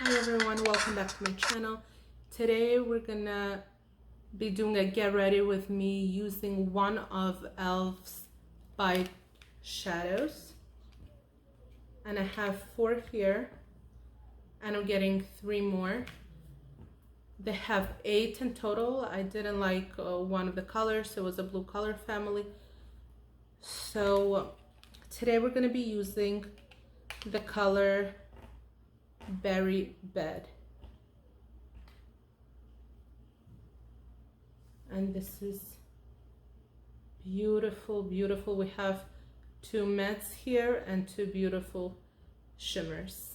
Hi everyone, welcome back to my channel. Today we're gonna be doing a get ready with me using one of Elf's by shadows, and I have 4 here and I'm getting 3 more. They have 8 in total. I didn't like one of the colors, so it was a blue color family. So today we're gonna be using the color Berry Bed. And this is beautiful, beautiful. We have 2 mattes here and 2 beautiful shimmers.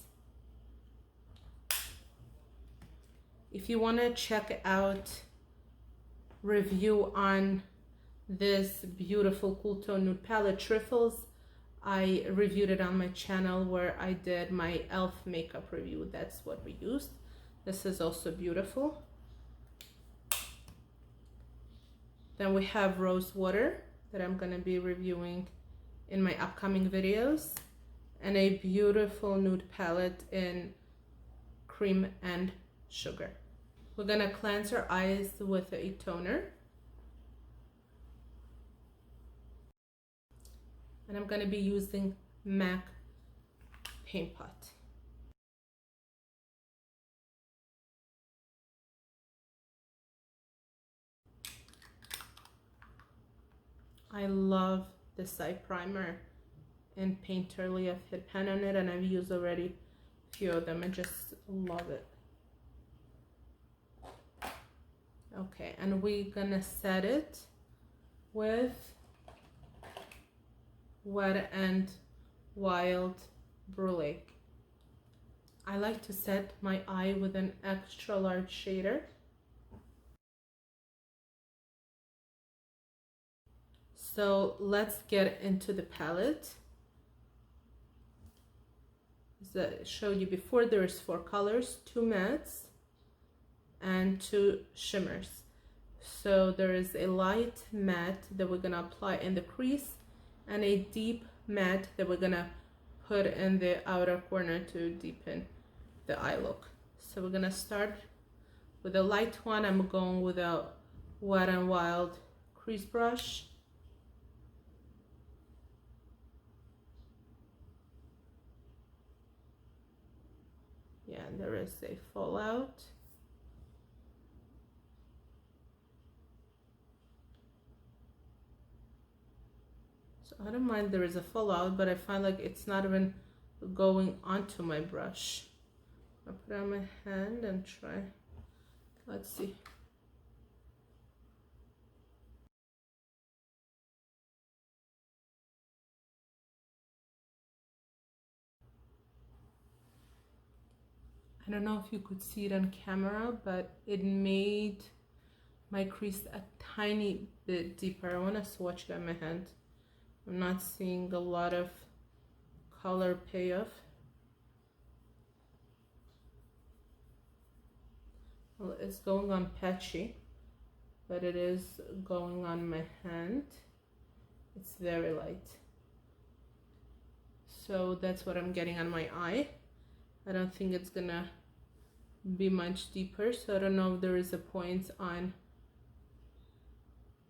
If you want to check out review on this beautiful cool tone nude palette Trifles, I reviewed it on my channel where I did my Elf makeup review. That's what we used. This is also beautiful. Then we have Rose Water that I'm going to be reviewing in my upcoming videos, and a beautiful nude palette in Cream and Sugar. We're going to cleanse our eyes with a toner. And I'm going to be using MAC Paint Pot. I love this eye primer in Painterly. I've hit pan on it and I've used already a few of them. I just love it. Okay, and we're gonna set it with Wet and Wild Brulee. I like to set my eye with an extra large shader. So let's get into the palette. As I showed you before, there's 4 colors, 2 mattes and 2 shimmers. So there is a light matte that we're gonna apply in the crease and a deep matte that we're gonna put in the outer corner to deepen the eye look. So we're gonna start with a light one. I'm going with a Wet and Wild crease brush. Yeah, there is a fallout. So I don't mind there is a fallout, but I find like it's not even going onto my brush. I'll put it on my hand and try. Let's see. I don't know if you could see it on camera, but it made my crease a tiny bit deeper. I want to swatch it on my hand. I'm not seeing a lot of color payoff. Well, it's going on patchy, but it is going on my hand. It's very light. So that's what I'm getting on my eye. I don't think it's gonna be much deeper, so I don't know if there is a point on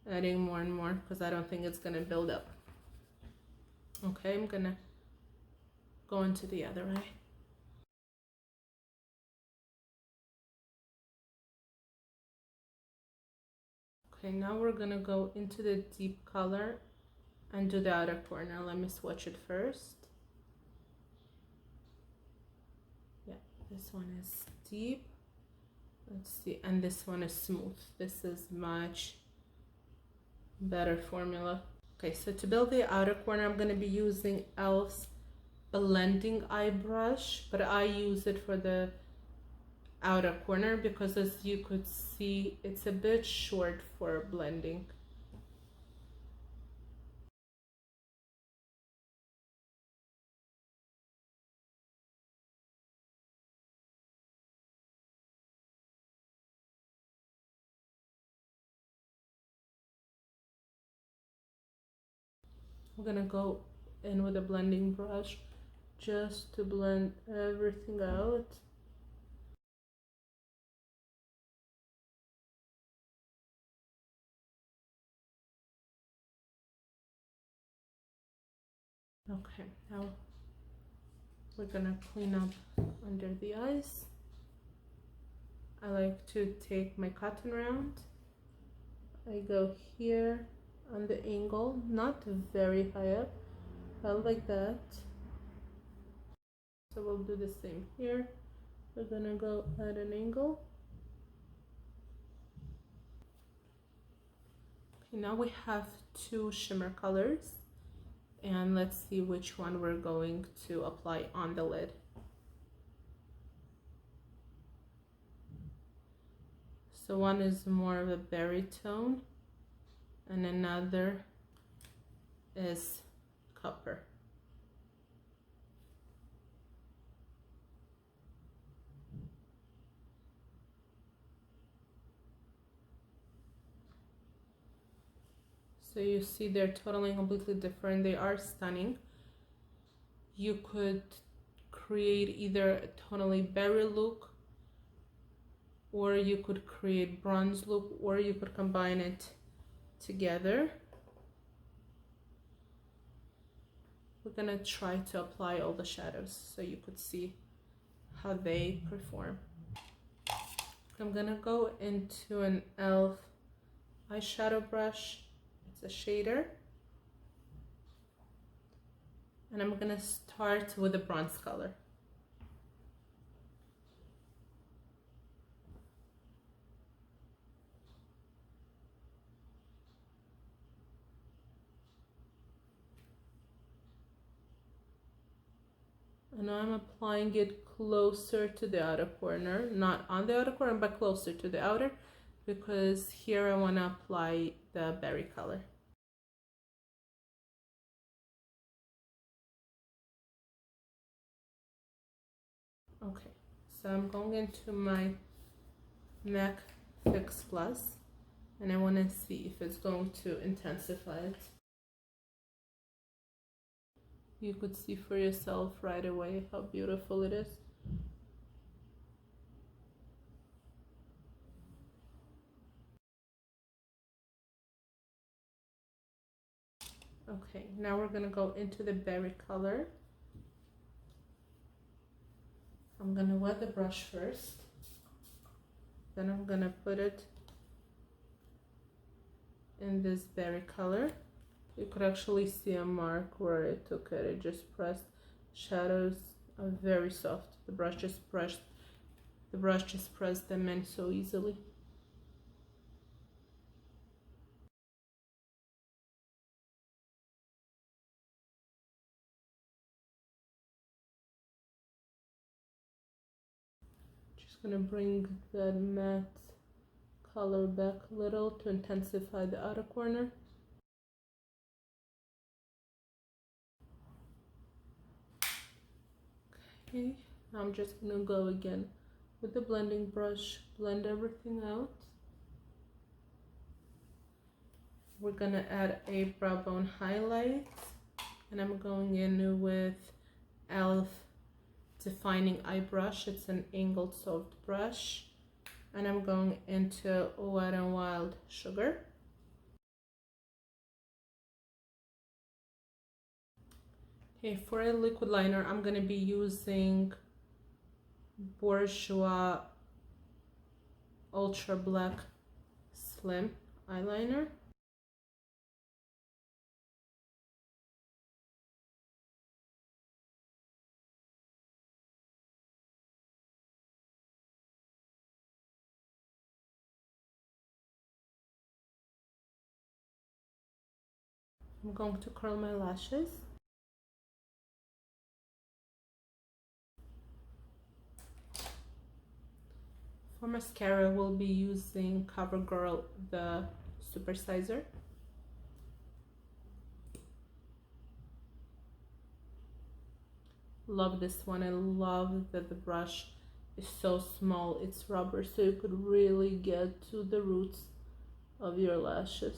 adding more and more, because I don't think it's gonna build up. Okay, I'm gonna go into the other eye. Okay, now we're gonna go into the deep color and do the outer corner. Let me swatch it first. Yeah, this one is deep. Let's see, and this one is smooth. This is much better formula. Okay, so to build the outer corner, I'm gonna be using Elf's blending eye brush, but I use it for the outer corner because, as you could see, it's a bit short for blending. I'm gonna go in with a blending brush just to blend everything out. Okay, now we're gonna clean up under the eyes. I like to take my cotton round. I go here on the angle, not very high up, but like that. So we'll do the same here. We're gonna go at an angle. Okay, now we have two shimmer colors, and let's see which one we're going to apply on the lid. So one is more of a berry tone and another is copper. So you see they're totally completely different. They are stunning. You could create either a totally berry look, or you could create bronze look, or you could combine it together. We're gonna try to apply all the shadows so you could see how they perform. I'm gonna go into an e.l.f. eyeshadow brush. It's a shader. And I'm gonna start with a bronze color. And I'm applying it closer to the outer corner, not on the outer corner, but closer to the outer, because here I want to apply the berry color. Okay, so I'm going into my MAC Fix Plus, and I want to see if it's going to intensify it. You could see for yourself right away how beautiful it is. Okay, now we're gonna go into the berry color. I'm gonna wet the brush first, then I'm gonna put it in this berry color. You could actually see a mark where I took it. It just pressed. Shadows are very soft. The brush just pressed them in so easily. Just gonna bring that matte color back a little to intensify the outer corner. Okay, now I'm just gonna go again with the blending brush, blend everything out. We're gonna add a brow bone highlight, and I'm going in with e.l.f. defining eye brush. It's an angled soft brush, and I'm going into Wet n Wild Sugar. Okay, for a liquid liner, I'm gonna be using Bourjois Ultra Black Slim eyeliner. I'm going to curl my lashes. For mascara, we'll be using CoverGirl, the Supersizer. Love this one. I love that the brush is so small. It's rubber, so you could really get to the roots of your lashes.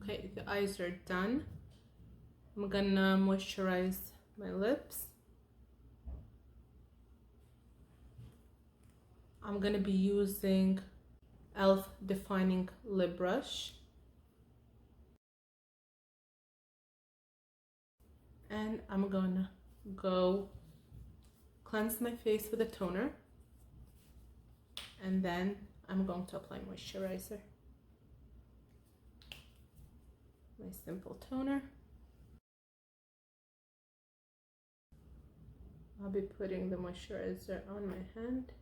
Okay, the eyes are done. I'm gonna moisturize my lips. I'm gonna be using e.l.f. defining lip brush. And I'm gonna go cleanse my face with a toner, and then I'm going to apply moisturizer. My simple toner. I'll be putting the moisturizer on my hand.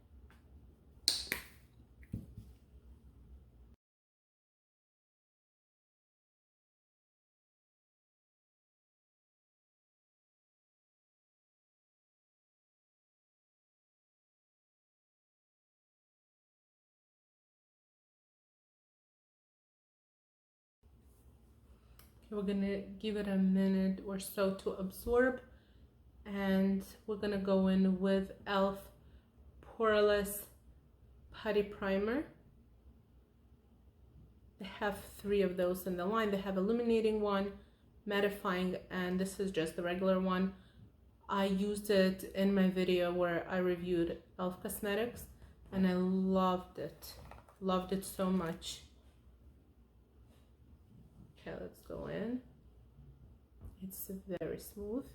We're gonna give it a minute or so to absorb, and we're gonna go in with e.l.f. Poreless Putty Primer. They have 3 of those in the line. They have illuminating one, mattifying, and this is just the regular one. I used it in my video where I reviewed e.l.f. Cosmetics, and I loved it so much. Okay, let's go in. It's very smooth.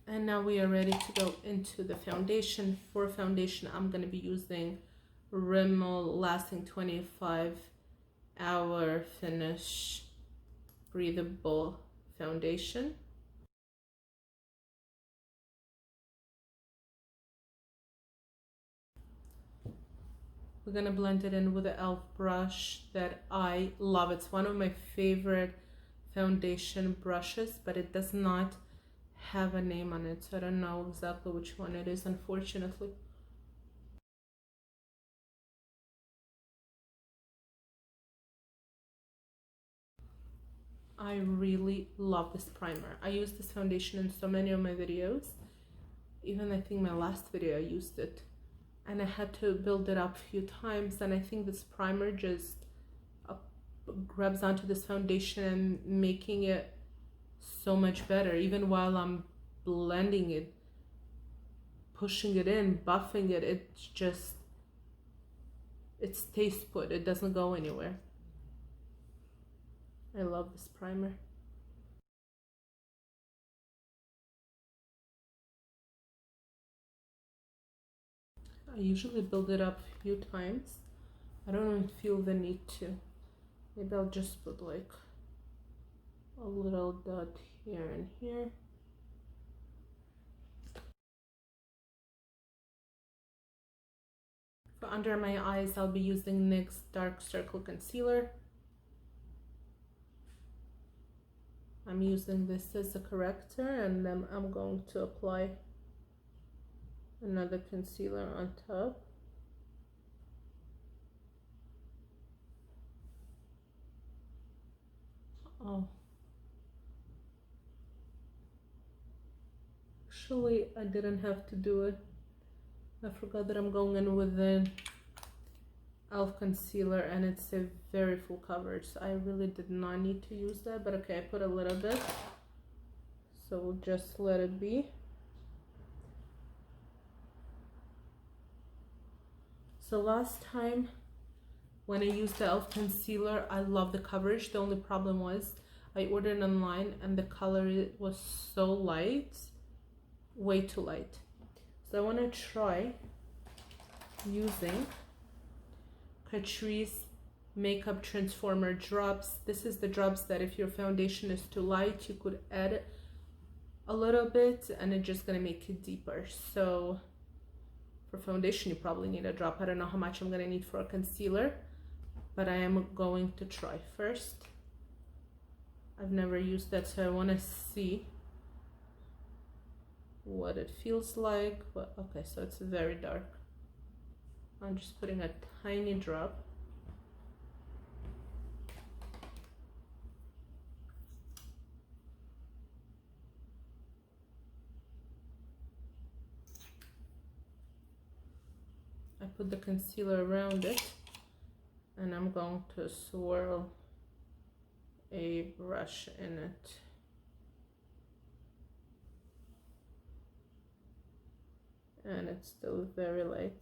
And now we are ready to go into the foundation. For foundation, I'm going to be using Rimmel Lasting 25-Hour Finish Breathable Foundation. We're going to blend it in with the e.l.f. brush that I love. It's one of my favorite foundation brushes, but it does not have a name on it, so I don't know exactly which one it is, unfortunately. I really love this primer. I use this foundation in so many of my videos. Even I think my last video I used it, and I had to build it up a few times, and I think this primer just grabs onto this foundation and making it so much better. Even while I'm blending it, pushing it in, buffing it, it stays put. It doesn't go anywhere. I love this primer. I usually build it up a few times. I don't feel the need to. Maybe I'll just put like a little dot here and here. For under my eyes, I'll be using NYX Dark Circle Concealer. I'm using this as a corrector, and then I'm going to apply another concealer on top. Oh, actually I didn't have to do it. I forgot that I'm going in with the e.l.f. concealer, and it's a very full coverage, so I really did not need to use that, but okay, I put a little bit, so we'll just let it be. So last time when I used the e.l.f. concealer, I love the coverage. The only problem was I ordered online and the color was so light, way too light. So I want to try using Catrice Makeup Transformer drops. This is the drops that if your foundation is too light, you could add a little bit and it's just gonna make it deeper. So for foundation, you probably need a drop. I don't know how much I'm gonna need for a concealer, but I am going to try first. I've never used that, so I want to see what it feels like. But okay, so it's very dark. I'm just putting a tiny drop. I put the concealer around it, and I'm going to swirl a brush in it. And it's still very light.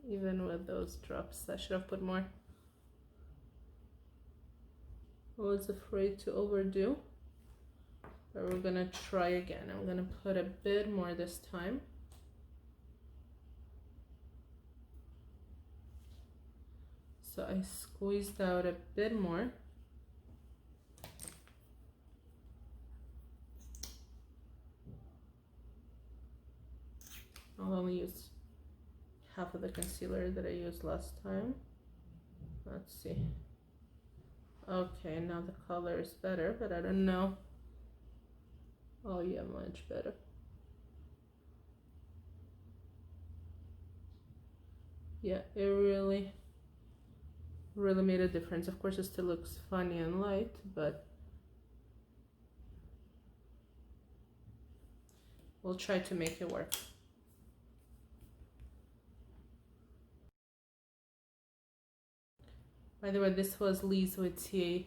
even with those drops. I should have put more. I was afraid to overdo, but we're gonna try again. I'm gonna put a bit more this time. So I squeezed out a bit more. I'll only use half of the concealer that I used last time. Let's see. Okay, now the color is better, but I don't know. Oh yeah, much better. Yeah, it really made a difference. Of course, it still looks funny and light, but we'll try to make it work. By the way, this was Lise Wittier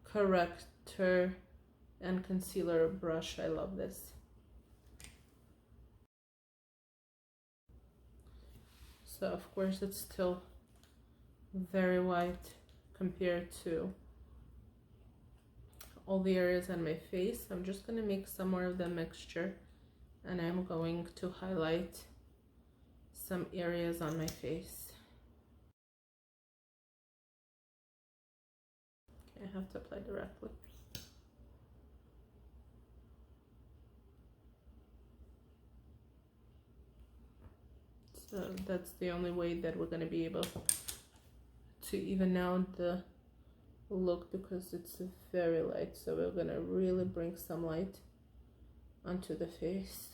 corrector and concealer brush. I love this. So of course it's still very white compared to all the areas on my face. I'm just going to make some more of the mixture, and I'm going to highlight some areas on my face. Okay, I have to apply directly. So that's the only way that we're going to be able to even out the look, because it's very light. So we're going to really bring some light onto the face.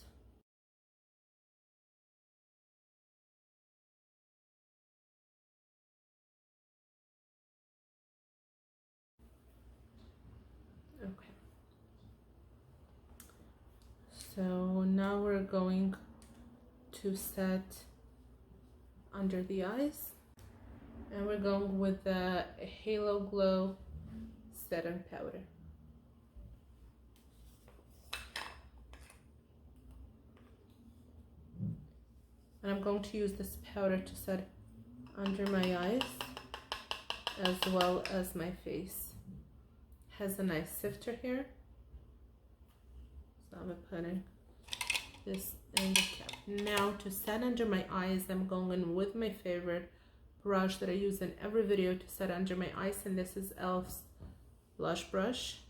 Okay. So now we're going to set under the eyes, and we're going with the Halo Glow setting powder. And I'm going to use this powder to set under my eyes as well as my face. Has a nice sifter here, so I'm putting this in the cap. Now to set under my eyes, I'm going with my favorite brush that I use in every video to set under my eyes, and this is e.l.f.'s blush brush.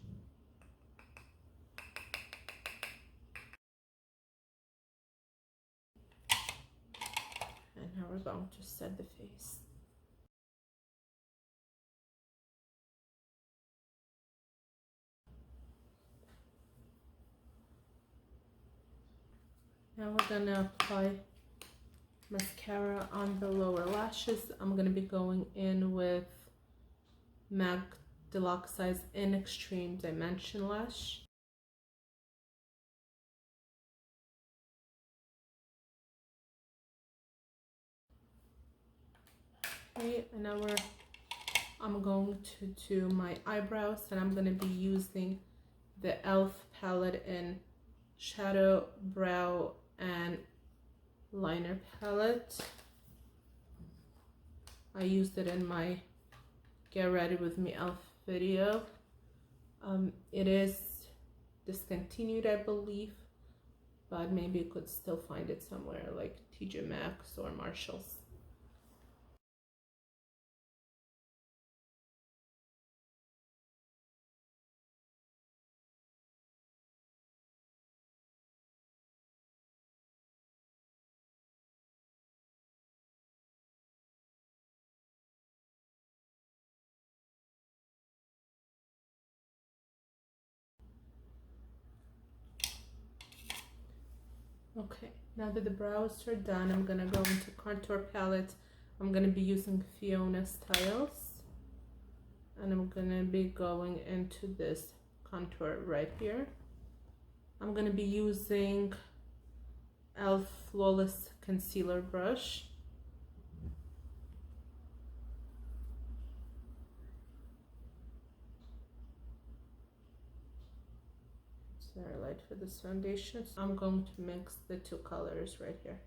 And now we're going to set the face. Now we're gonna apply mascara on the lower lashes. I'm gonna be going in with MAC Deluxe Size in Extreme Dimension Lash. Okay, and now I'm going to do my eyebrows, and I'm gonna be using the e.l.f. palette in Shadow, Brow, and Liner palette. I used it in my Get Ready With Me e.l.f. video. It is discontinued, I believe, but maybe you could still find it somewhere like TJ Maxx or Marshall's. Okay, now that the brows are done, I'm gonna go into contour palette. I'm gonna be using Fiona Styles, and I'm gonna be going into this contour right here. I'm gonna be using e.l.f. Flawless Concealer Brush. very light for this foundation. So I'm going to mix the two colors right here.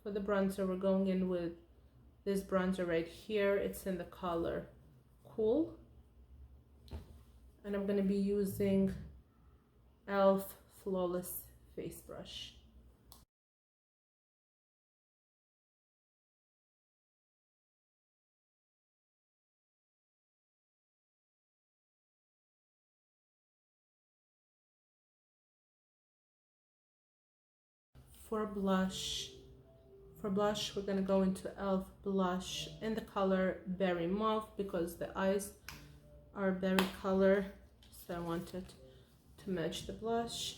For the bronzer, we're going in with this bronzer right here. It's in the color Cool. And I'm going to be using e.l.f. Flawless Face Brush. For blush, we're going to go into e.l.f. blush in the color Berry Mauve because the eyes are berry color, so I wanted to match the blush.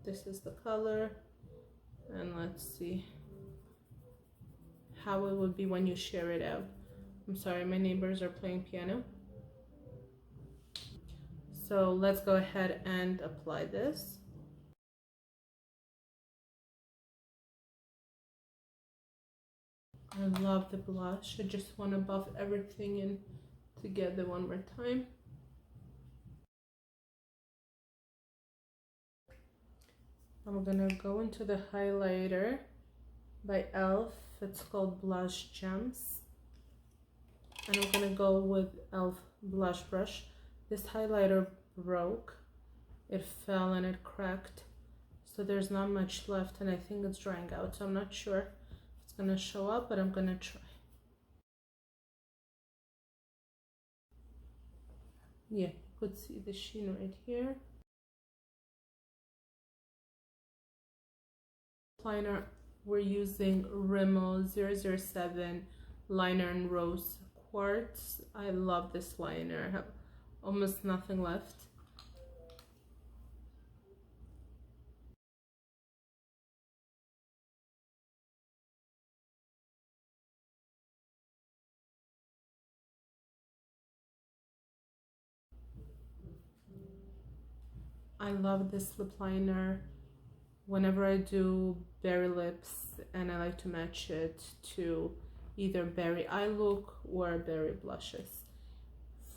This is the color, and let's see how it would be when you share it out. I'm sorry, my neighbors are playing piano. So let's go ahead and apply this. I love the blush. I just want to buff everything in together one more time. I'm gonna go into the highlighter by e.l.f. It's called Blush Gems. And I'm gonna go with e.l.f. blush brush. This highlighter broke. It fell and it cracked. So there's not much left, and I think it's drying out. So I'm not sure if it's gonna show up, but I'm gonna try. Yeah, you could see the sheen right here. Liner, we're using Rimmel 007 liner in rose quartz. I love this liner. I have almost nothing left. I love this lip liner whenever I do berry lips, and I like to match it to either berry eye look or berry blushes.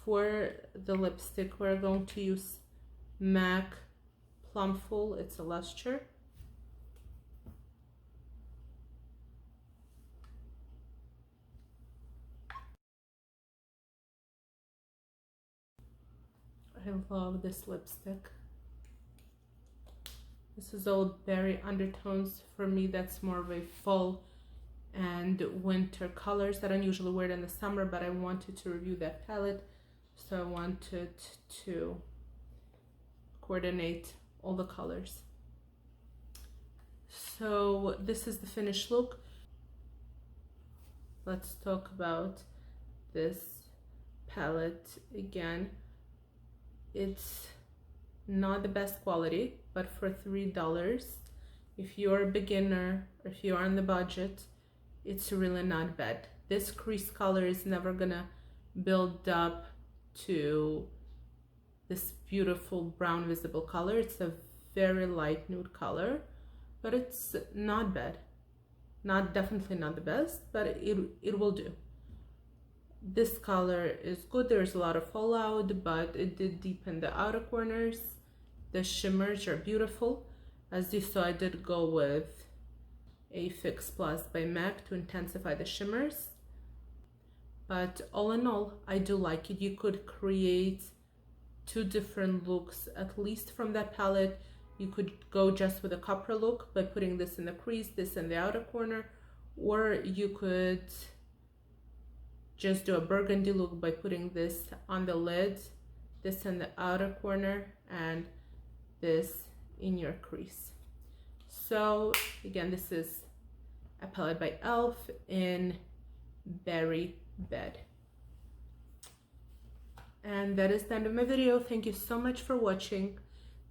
For the lipstick, we're going to use MAC Plumful. It's a luster. I love this lipstick. This is all berry undertones. For me, that's more of a fall and winter colors that I don't usually wear it in the summer, but I wanted to review that palette, so I wanted to coordinate all the colors. So this is the finished look. Let's talk about this palette again. It's not the best quality, but for $3, if you're a beginner or if you're on the budget, it's really not bad. This crease color is never gonna build up to this beautiful brown visible color. It's a very light nude color, but it's not bad. Definitely not the best, but it will do. This color is good. There's a lot of fallout, but it did deepen the outer corners. The shimmers are beautiful. As you saw, I did go with a Fix Plus by MAC to intensify the shimmers. But all in all, I do like it. You could create two different looks, at least from that palette. You could go just with a copper look by putting this in the crease, this in the outer corner, or you could just do a burgundy look by putting this on the lid, this in the outer corner, and this in your crease. So again, this is a palette by e.l.f. in Berry Bed. And that is the end of my video. Thank you so much for watching.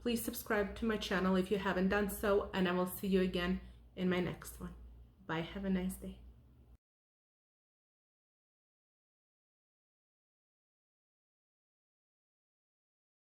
Please subscribe to my channel if you haven't done so, and I will see you again in my next one. Bye. Have a nice day.